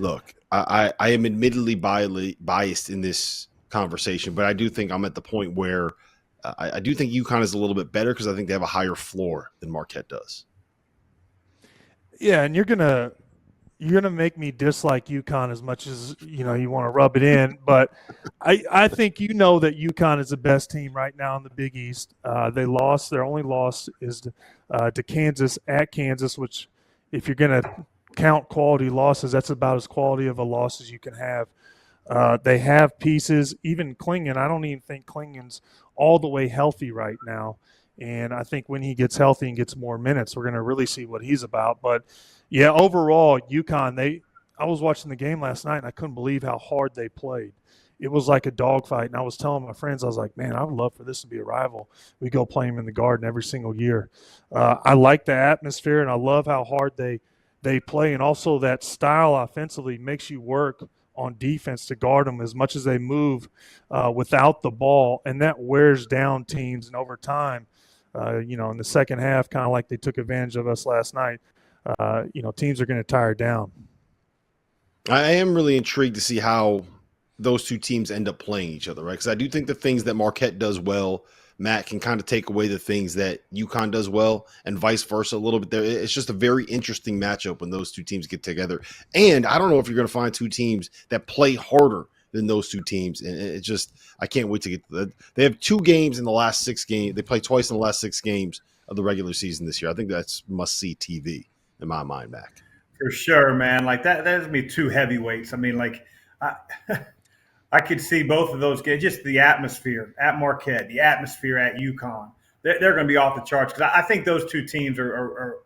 Look, I am admittedly biased in this conversation, but I do think I'm at the point where I do think UConn is a little bit better because I think they have a higher floor than Marquette does. Yeah, and you're gonna make me dislike UConn as much as you want to rub it in, but I think that UConn is the best team right now in the Big East. They lost. Their only loss is to Kansas at Kansas, which, if you're gonna count quality losses, that's about as quality of a loss as you can have. They have pieces. Even Klingon, I don't even think Klingon's all the way healthy right now. And I think when he gets healthy and gets more minutes, we're going to really see what he's about. But yeah, overall, UConn, I was watching the game last night and I couldn't believe how hard they played. It was like a dogfight. And I was telling my friends, I was like, man, I would love for this to be a rival. We go play them in the Garden every single year. I like the atmosphere and I love how hard they play. And also that style offensively makes you work on defense to guard them as much as they move without the ball. And that wears down teams. And over time, in the second half, kind of like they took advantage of us last night, teams are going to tire down. I am really intrigued to see how those two teams end up playing each other, right? Because I do think the things that Marquette does well, Matt can kind of take away the things that UConn does well, and vice versa a little bit there. It's just a very interesting matchup when those two teams get together. And I don't know if you're going to find two teams that play harder than those two teams. And it just, I can't wait to get to that. They have 2 games in the last 6 games. They play twice in the last 6 games of the regular season this year. I think that's must-see TV in my mind, Mac. For sure, man. Like that's gonna be 2 heavyweights. I mean, like I, I could see both of those games. Just the atmosphere at Marquette, the atmosphere at UConn. They're going to be off the charts because I think those 2 teams are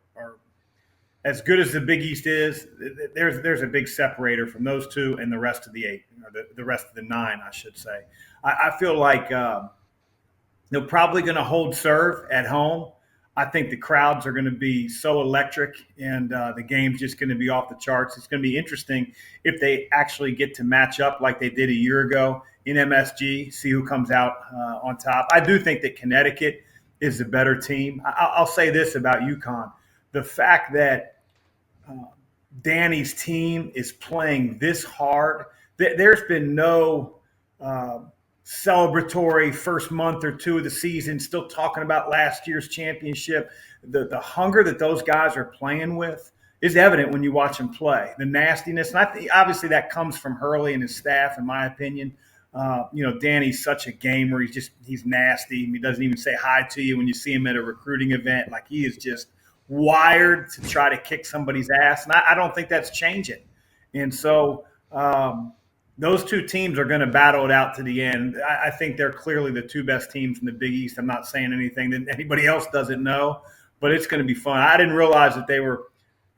as good as the Big East is. There's a big separator from those 2 and the rest of the 8, or the rest of the 9, I should say. I feel like they're probably going to hold serve at home. I think the crowds are going to be so electric, and the game's just going to be off the charts. It's going to be interesting if they actually get to match up like they did a year ago in MSG, see who comes out on top. I do think that Connecticut is the better team. I'll say this about UConn. The fact that Danny's team is playing this hard, there's been no celebratory first month or 2 of the season, still talking about last year's championship. The hunger that those guys are playing with is evident when you watch them play. The nastiness, and I think obviously that comes from Hurley and his staff, in my opinion. Danny's such a gamer. He's nasty. He doesn't even say hi to you when you see him at a recruiting event. Like, he is just wired to try to kick somebody's ass, and I don't think that's changing. And so those 2 teams are going to battle it out to the end. I think they're clearly the 2 best teams in the Big East. I'm not saying anything that anybody else doesn't know, but it's going to be fun. I didn't realize that they were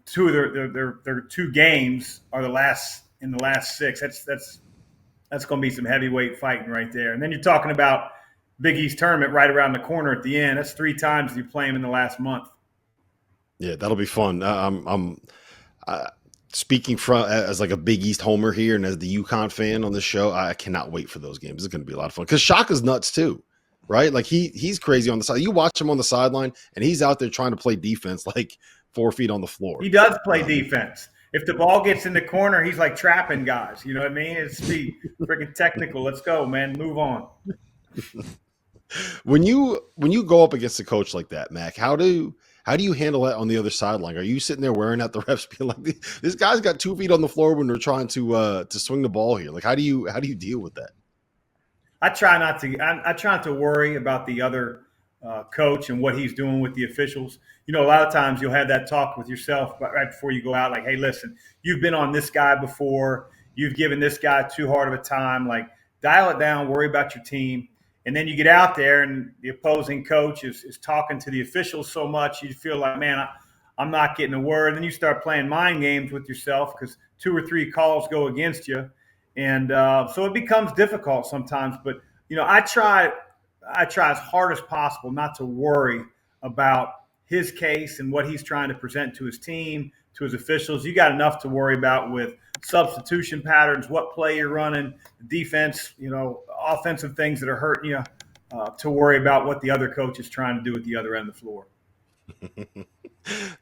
2 of their 2 games are in the last 6. That's going to be some heavyweight fighting right there. And then you're talking about Big East tournament right around the corner at the end. That's 3 times you play them in the last month. Yeah, that'll be fun. I'm speaking from as like a Big East homer here and as the UConn fan on this show. I cannot wait for those games. It's going to be a lot of fun because Shaka's nuts too, right? Like he's crazy on the side. You watch him on the sideline and he's out there trying to play defense like 4 feet on the floor. He does play defense. If the ball gets in the corner, he's like trapping guys. You know what I mean? It's freaking technical. Let's go, man. Move on. When you go up against a coach like that, Mac, how do you handle that on the other sideline? Are you sitting there wearing out the refs, being like, "This guy's got 2 feet on the floor when they're trying to swing the ball here"? Like, how do you deal with that? I try not to worry about the other coach and what he's doing with the officials. A lot of times you'll have that talk with yourself right before you go out. Like, hey, listen, you've been on this guy before. You've given this guy too hard of a time. Like, dial it down. Worry about your team. And then you get out there and the opposing coach is talking to the officials so much, you feel like, man, I'm not getting a word. And then you start playing mind games with yourself because 2 or 3 calls go against you. And so it becomes difficult sometimes. But, I try as hard as possible not to worry about his case and what he's trying to present to his team, to his officials. You got enough to worry about with substitution patterns, what play you're running, defense, offensive things that are hurting you, to worry about what the other coach is trying to do at the other end of the floor.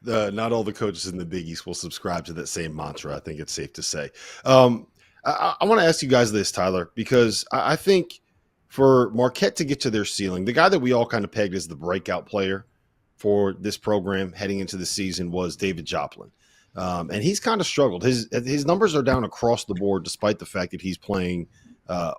Not all the coaches in the Big East will subscribe to that same mantra. I think it's safe to say. I want to ask you guys this, Tyler, because I think for Marquette to get to their ceiling, the guy that we all kind of pegged as the breakout player for this program heading into the season was David Joplin. And he's kind of struggled. His numbers are down across the board, despite the fact that he's playing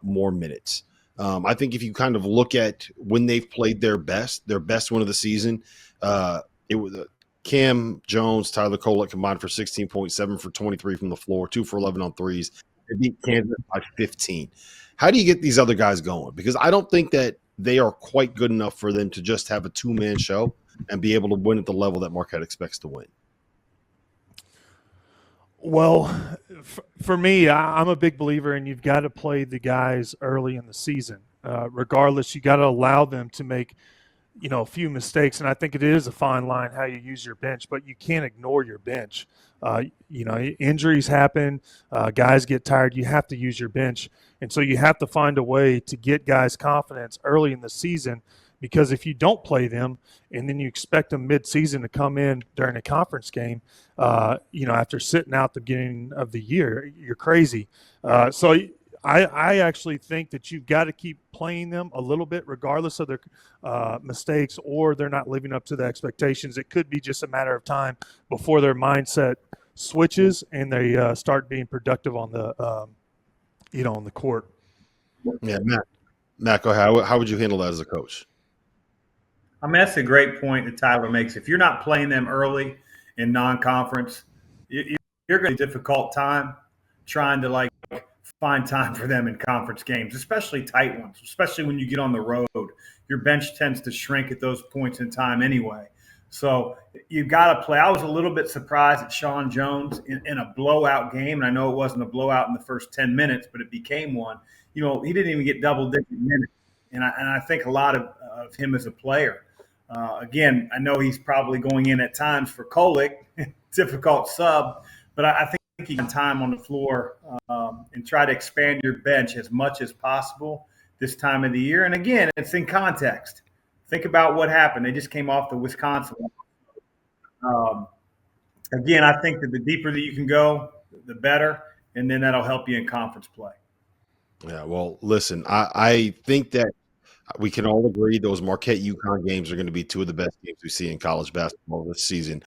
more minutes. I think if you kind of look at when they've played their best win of the season, it was Cam Jones, Tyler Kolek combined for 16.7 for 23 from the floor, 2 for 11 on threes. They beat Kansas by 15. How do you get these other guys going? Because I don't think that they are quite good enough for them to just have a two-man show and be able to win at the level that Marquette expects to win. Well, for me, I'm a big believer in you've got to play the guys early in the season. Regardless, you got to allow them to make, a few mistakes. And I think it is a fine line how you use your bench, but you can't ignore your bench. Injuries happen, guys get tired. You have to use your bench. And so you have to find a way to get guys confidence early in the season, because if you don't play them and then you expect them mid-season to come in during a conference game, after sitting out the beginning of the year, you're crazy. So I actually think that you've got to keep playing them a little bit regardless of their mistakes, or they're not living up to the expectations. It could be just a matter of time before their mindset switches and they start being productive on the on the court. Yeah, Matt, go ahead. How would you handle that as a coach? I mean, that's a great point that Tyler makes. If you're not playing them early in non-conference, you're going to have a difficult time trying to find time for them in conference games, especially tight ones, especially when you get on the road. Your bench tends to shrink at those points in time anyway. So you've got to play. I was a little bit surprised at Sean Jones in a blowout game. And I know it wasn't a blowout in the first 10 minutes, but it became one. He didn't even get double-digit minutes. And I think a lot of him as a player. Again, I know he's probably going in at times for Kolek, difficult sub, but I think he can time on the floor and try to expand your bench as much as possible this time of the year. And again, it's in context. Think about what happened. They just came off the Wisconsin one. Again, I think that the deeper that you can go, the better, and then that'll help you in conference play. Yeah, well, listen, I think that we can all agree those Marquette UConn games are going to be two of the best games we see in college basketball this season.